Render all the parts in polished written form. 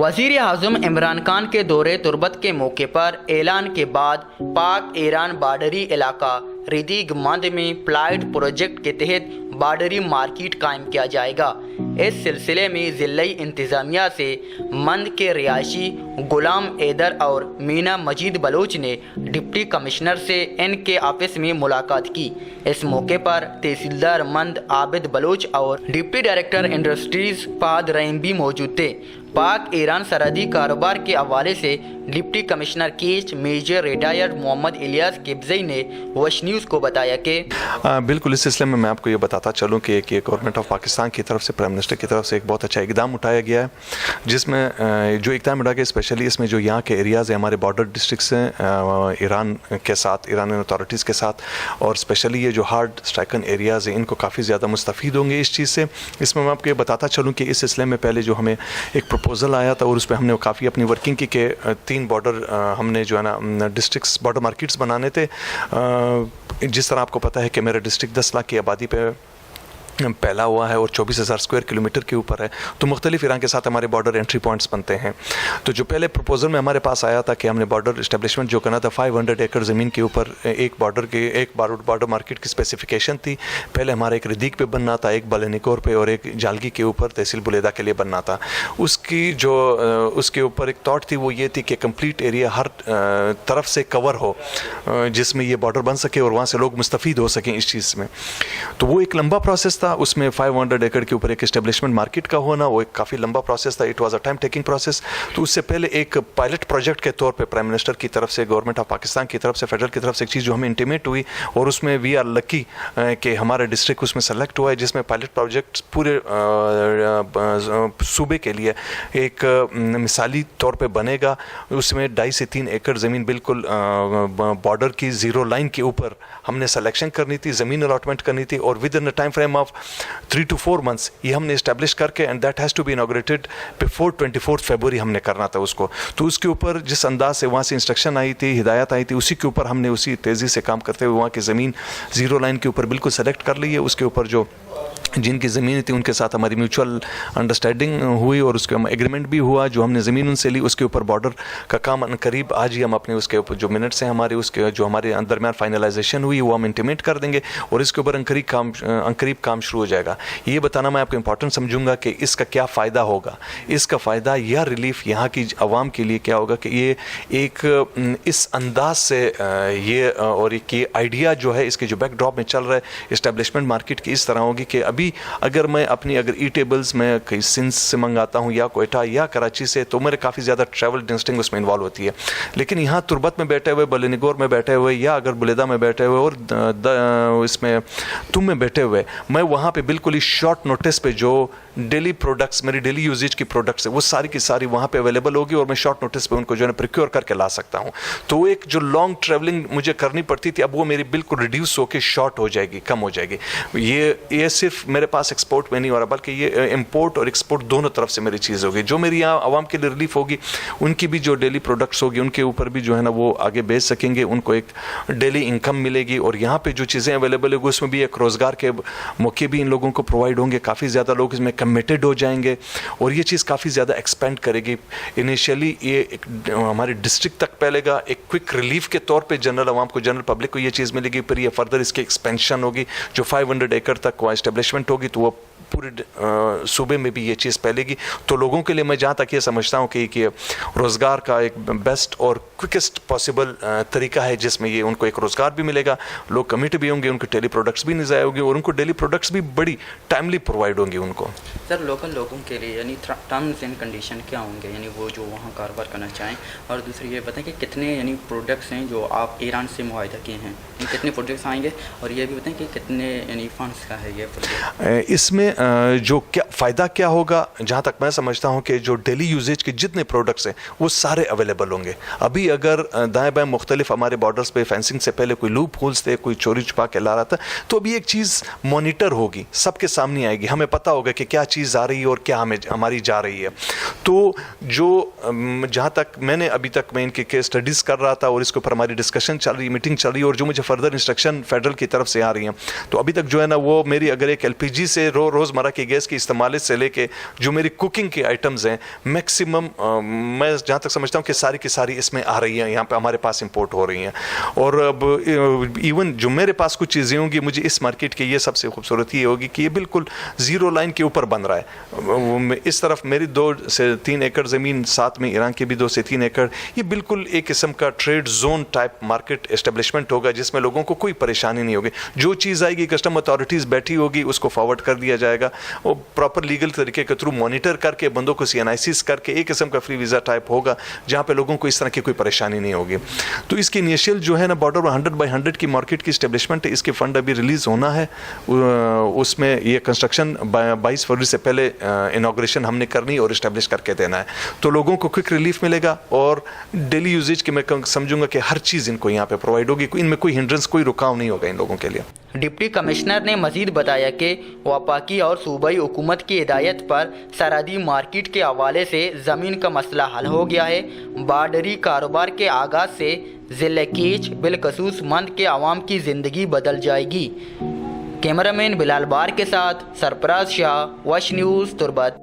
वज़ीर आज़म इमरान खान के दौरे तुर्बत के मौके पर ऐलान के बाद पाक ईरान बॉर्डरी इलाका रिदीग मंद में प्लाइड प्रोजेक्ट के तहत बॉर्डरी मार्केट कायम किया जाएगा। इस सिलसिले में ज़िले इंतज़ामिया से मंद के रिहायशी गुलाम ऐदर और मीना मजीद बलोच ने डिप्टी कमिश्नर से इनके ऑफिस में मुलाकात की। इस मौके पर तहसीलदार मंद आबिद बलोच और डिप्टी डायरेक्टर इंडस्ट्रीज़ फहद रहीम भी मौजूद थे। पाक ईरान सरहदी कारोबार के हवाले से डिप्टी कमिश्नर केच मेजर रिटायर्ड मोहम्मद इलियास किब्ज़ई ने वश न्यूज़ को बताया कि बिल्कुल इस सिलसिले में मैं आपको ये बताता चलूँ कि गवर्नमेंट ऑफ पाकिस्तान की तरफ से प्राइम मिनिस्टर की तरफ से एक बहुत अच्छा इकदाम उठाया गया है, जिसमें जो इकदाम उठाया गया स्पेशली इसमें जो यहाँ के एरियाज़ हैं, हमारे बॉर्डर डिस्ट्रिक्ट्स हैं ईरान के साथ, ईरानी अथॉरिटीज़ के साथ, और स्पेशली ये जो हार्ड स्ट्राइकन एरियाज़ हैं इनको काफ़ी ज़्यादा मुस्तफ़ीद होंगे इस चीज़ से। इसमें मैं आपको ये बताता चलूँ कि इस सिलसिले में पहले जो हमें एक प्रपोज़ल आया था और उस पर हमने काफ़ी अपनी वर्किंग की कि 3 बॉर्डर हमने जो है ना डिस्ट्रिक्ट्स बॉर्डर मार्केट्स बनाने थे। जिस तरह आपको पता है कि मेरा डिस्ट्रिक्ट 10 लाख की आबादी पे फैला हुआ है और 24,000 स्क्वायर किलोमीटर के ऊपर है, तो मुख्तलिफ ईरान के साथ हमारे बॉर्डर एंट्री पॉइंट्स बनते हैं। तो जो पहले प्रपोजल में हमारे पास आया था कि हमने बॉर्डर इस्टेब्लिशमेंट जो करना था 500 एकड़ ज़मीन के ऊपर एक बॉर्डर मार्केट की स्पेसिफिकेशन थी। पहले हमारा एक रदीक पे बनना था, एक बालनिकोर पे और एक जालगी के ऊपर तहसील बुलेदा के लिए बनना था। उसके ऊपर एक थॉट थी, वो ये थी कि कंप्लीट एरिया हर तरफ से कवर हो जिसमें ये बॉर्डर बन सके और वहाँ से लोग मुस्तफ़ीद हो सकें इस चीज़ में। तो वो एक लंबा प्रोसेस, उसमें 500 एकड़ के ऊपर एक एस्टेब्लिशमेंट मार्केट का होना, वो एक काफ़ी लंबा प्रोसेस था। It was a time taking process. तो उससे पहले एक पायलट प्रोजेक्ट के तौर पे प्राइम मिनिस्टर की तरफ से, गवर्नमेंट ऑफ पाकिस्तान की तरफ से, फेडरल की तरफ से एक चीज़ जो हमें इंटीमेट हुई और उसमें वी आर लकी कि हमारा डिस्ट्रिक्ट उसमें सेलेक्ट हुआ है, जिसमें पायलट प्रोजेक्ट पूरे सूबे के लिए एक मिसाली तौर पर बनेगा। उसमें 2.5 से 3 एकड़ ज़मीन बिल्कुल बॉर्डर की ज़ीरो लाइन के ऊपर हमने सिलेक्शन करनी थी, ज़मीन अलॉटमेंट करनी थी और within a time frame of 3 to 4 months ये हमने इस्टेब्लिश करके and that has to be inaugurated before 24 फरवरी हमने करना था उसको। तो उसके ऊपर जिस अंदाज से वहाँ से इंस्ट्रक्शन आई थी, हिदायत आई थी, उसी के ऊपर हमने उसी तेज़ी से काम करते हुए वहाँ की ज़मीन ज़ीरो लाइन के ऊपर बिल्कुल सेलेक्ट कर ली है। उसके ऊपर जो जिनकी ज़मीन थी उनके साथ हमारी म्यूचुअल अंडरस्टैंडिंग हुई और उसके एग्रीमेंट भी हुआ। जो हमने ज़मीन उनसे ली उसके ऊपर बॉर्डर का काम करीब आज ही हम अपने उसके ऊपर जो मिनट्स हैं हमारे उसके जो हमारे दरमियान फाइनलाइजेशन हुई वो हम इंटीमेट कर देंगे और इसके ऊपर अंकरीब काम शुरू हो जाएगा। ये बताना मैं आपको इंपॉर्टेंट समझूंगा कि इसका क्या फ़ायदा होगा। इसका फ़ायदा या रिलीफ यहाँ की आवाम के लिए क्या होगा कि ये एक इस अंदाज से ये और ये आइडिया जो है इसके जो बैकड्रॉप में चल रहा है इस्टेब्लिशमेंट मार्केट की इस तरह होगी कि अभी अगर मैं अपनी ई टेबल्स में कहीं सिंस से मंगाता हूँ या कोयटा या कराची से, तो मेरे काफ़ी ज़्यादा ट्रैवल डिस्टिंग उसमें इन्वॉल्व होती है। लेकिन यहाँ तुर्बत में बैठे हुए, बलनिगोर में बैठे हुए या अगर बुलेदा में बैठे हुए और इसमें तुम में बैठे हुए, मैं वहाँ पे बिल्कुल ही शॉर्ट नोटिस पे जो डेली प्रोडक्ट्स, मेरी डेली यूजेज की प्रोडक्ट्स है वो सारी की सारी वहाँ पे अवेलेबल होगी और मैं शॉर्ट नोटिस पे उनको जो है प्रिक्योर करके ला सकता हूँ। तो एक जो लॉन्ग ट्रैवलिंग मुझे करनी पड़ती थी अब वो मेरी बिल्कुल रिड्यूस होकर शॉर्ट हो जाएगी, कम हो जाएगी। ये सिर्फ मेरे पास एक्सपोर्ट में नहीं हो रहा बल्कि ये इंपोर्ट और एक्सपोर्ट दोनों तरफ से मेरी चीज़ होगी। जो मेरी यहाँ आवाम के लिए रिलीफ होगी, उनकी भी जो डेली प्रोडक्ट्स होगी उनके ऊपर भी जो है ना वो आगे बेच सकेंगे, उनको एक डेली इनकम मिलेगी और यहाँ पे जो चीज़ें अवेलेबल होगी उसमें भी एक रोज़गार के मौके भी इन लोगों को प्रोवाइड होंगे। काफ़ी ज़्यादा लोग इसमें कमिटेड हो जाएंगे और ये चीज़ काफ़ी ज़्यादा एक्सपेंड करेगी। इनिशियली ये हमारे डिस्ट्रिक्ट तक फैलेगा, एक क्विक रिलीफ के तौर पे जनरल आवाम को, जनरल पब्लिक को ये चीज़ मिलेगी। फिर ये फर्दर इसकी एक्सपेंशन होगी, जो 500 एकड़ तक वो एस्टेब्लिशमेंट होगी तो वो पूरे सूबे में भी ये चीज़ फैलेगी। तो लोगों के लिए मैं जहाँ तक ये समझता हूँ कि रोज़गार का एक बेस्ट और क्विकेस्ट पॉसिबल तरीका है जिसमें ये उनको एक रोज़गार भी मिलेगा, लोग कमिट भी होंगे, उनके डेली प्रोडक्ट्स भी नहीं होंगे और उनको डेली प्रोडक्ट्स भी बड़ी टाइमली प्रोवाइड होंगी उनको। सर लोकल लोगों के लिए यानी टर्म्स एंड कंडीशन क्या होंगे, यानी वो जो वहाँ कारोबार करना चाहें? और दूसरी ये बताएं कि कितने यानी प्रोडक्ट्स हैं जो आप ईरान से मुआहिदा किए हैं, कितने प्रोडक्ट्स आएंगे और ये भी बताएं कि कितने यानी फंड्स का है ये प्रोजेक्ट? इसमें जो क्या फ़ायदा क्या होगा, जहाँ तक मैं समझता हूँ कि जो डेली यूजेज के जितने प्रोडक्ट्स हैं वो सारे अवेलेबल होंगे। अभी अगर दाएं बाएं मुख्तलिफ हमारे बॉर्डर्स पे फेंसिंग से पहले कोई लूप होल्स थे, कोई चोरी छुपा के ला रहा था, तो अभी एक चीज़ मॉनिटर होगी, सबके सामने आएगी, हमें पता होगा कि क्या चीज़ आ रही है और क्या हमारी जा रही है। तो जो जहाँ तक मैंने अभी तक मैं इनके केस स्टडीज़ कर रहा था और इसके ऊपर हमारी डिस्कशन चल रही, मीटिंग चल रही है और जो मुझे फर्दर इंस्ट्रक्शन फेडरल की तरफ से आ रही हैं, तो अभी तक जो है ना वो मेरी अगर एक LPG से रो रोज़मर्रा की गैस के इस्तेमाल से लेके जो मेरी कुकिंग के आइटम्स हैं मैक्सिमम मैं जहाँ तक समझता हूँ कि सारी की सारी इसमें आ रही हैं, यहाँ पे हमारे पास इंपोर्ट हो रही हैं। और अब इवन जो मेरे पास कुछ चीज़ें होंगी, मुझे इस मार्केट की ये सबसे खूबसूरती ये होगी कि ये बिल्कुल ज़ीरो लाइन के ऊपर बन रहा है। इस तरफ मेरी 2 से 3 एकड़ ज़मीन, साथ में ईरान की भी 2 से 3 एकड़, ये बिल्कुल एक किस्म का trade zone type market establishment होगा जिसमें लोगों को कोई परेशानी नहीं होगी। जो चीज़ आएगी कस्टम अथॉरिटीज़ बैठी होगी, उसको फॉरवर्ड कर दिया जाएगा, वो प्रॉपर लीगल तरीके के थ्रू मॉनिटर करके बंदों को CNICs करके एक किस्म का फ्री वीज़ा टाइप होगा जहाँ पे लोगों को इस तरह की कोई परेशानी नहीं होगी। तो इसकी इनिशियल जो है ना बॉर्डर 100/100 की मार्केट की स्टेब्लिशमेंट है, इसके फंड अभी रिलीज़ होना है। उसमें ये कंस्ट्रक्शन 22 फरवरी से पहले इनॉग्रेशन हमने करनी और इस्टेब्लिश करके देना है, तो लोगों को क्विक रिलीफ मिलेगा और डेली यूजेज के मैं समझूंगा कि हर चीज़ इनको यहाँ पे प्रोवाइड होगी, इनमें कोई हिंड्रेंस, कोई रुकाव नहीं होगा इन लोगों के लिए। डिप्टी कमिश्नर ने मजीद बताया कि वफाकी और सूबाई हुकूमत की हिदायत पर सरहदी मार्केट के हवाले से ज़मीन का मसला हल हो गया है। बार्डरी कारोबार के आगाज़ से ज़िले कीच बिलखसूस मंद के आवाम की ज़िंदगी बदल जाएगी। कैमरामैन बिलाल बार के साथ सरफराज शाह, वश news, Turbat.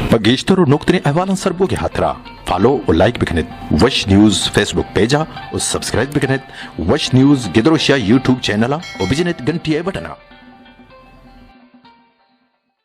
Pagishtar u nuqtani ahwalan sarbogi hatra follow u like bikinit Wash News Facebook page u subscribe bikinit Wash News gidrosha YouTube channel u bijinet gantiye butana